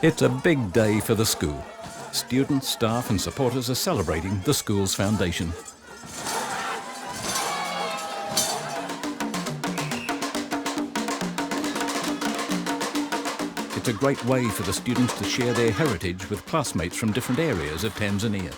It's a big day for the school. Students, staff and supporters are celebrating the school's foundation. It's a great way for the students to share their heritage with classmates from different areas of Tanzania.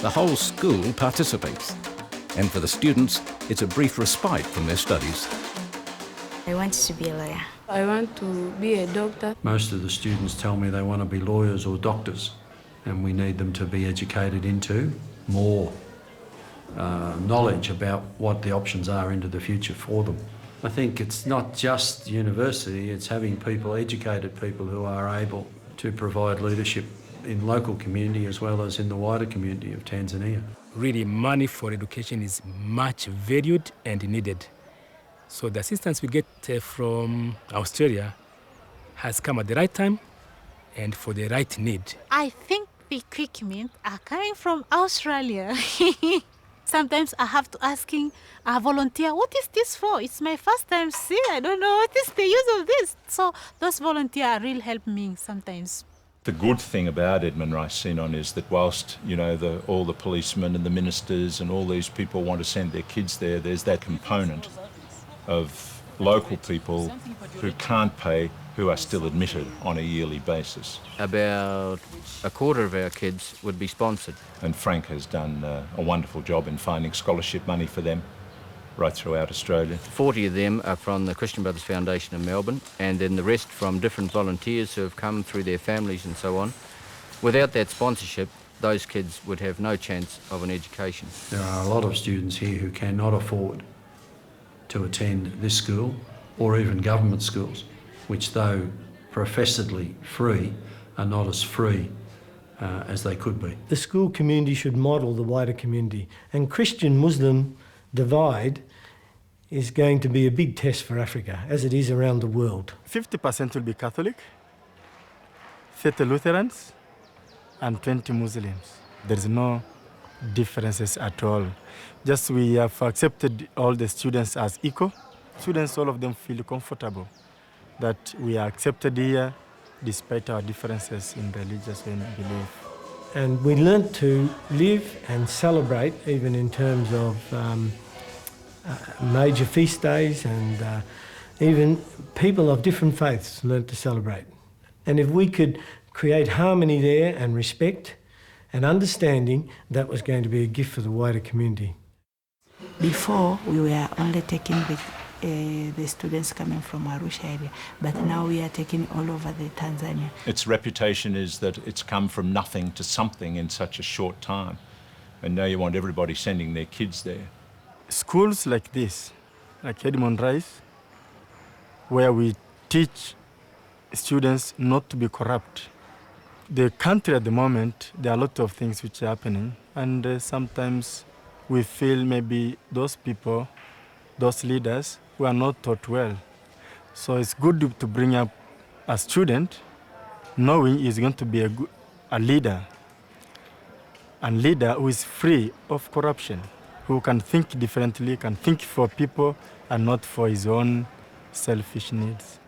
The whole school participates, and for the students, it's a brief respite from their studies. I want to be a lawyer. I want to be a doctor. Most of the students tell me they want to be lawyers or doctors, and we need them to be educated into more knowledge about what the options are into the future for them. I think it's not just university, it's having people, educated people who are able to provide leadership in local community as well as in the wider community of Tanzania. Really, money for education is much valued and needed. So the assistance we get from Australia has come at the right time and for the right need. I think the equipment are coming from Australia. Sometimes I have to asking a volunteer, what is this for? It's my first time see. I don't know what is the use of this. So those volunteers really help me sometimes. The good thing about Edmund Rice Sinon is that whilst, you know, all the policemen and the ministers and all these people want to send their kids there, there's that component of local people who can't pay, who are still admitted on a yearly basis. About a quarter of our kids would be sponsored. And Frank has done a wonderful job in finding scholarship money for them right throughout Australia. 40 of them are from the Christian Brothers Foundation in Melbourne, and then the rest from different volunteers who have come through their families and so on. Without that sponsorship, those kids would have no chance of an education. There are a lot of students here who cannot afford to attend this school or even government schools, which though professedly free, are not as free as they could be. The school community should model the wider community, and Christian-Muslim divide is going to be a big test for Africa, as it is around the world. 50% will be Catholic, 30 Lutherans, and 20 Muslims. There's no differences at all. Just we have accepted all the students as equal. Students, all of them feel comfortable that we are accepted here despite our differences in religious belief. And we learnt to live and celebrate, even in terms of major feast days, and even people of different faiths learnt to celebrate. And if we could create harmony there and respect and understanding, that was going to be a gift for the wider community. Before, we were only taking the students coming from Arusha area, but now we are taking all over the Tanzania. Its reputation is that it's come from nothing to something in such a short time, and now you want everybody sending their kids there. Schools like this, like Edmund Rice, where we teach students not to be corrupt. The country at the moment, there are a lot of things which are happening, and sometimes we feel maybe those people, those leaders, who are not taught well. So it's good to bring up a student knowing he's going to be a leader who is free of corruption, who can think differently, can think for people and not for his own selfish needs.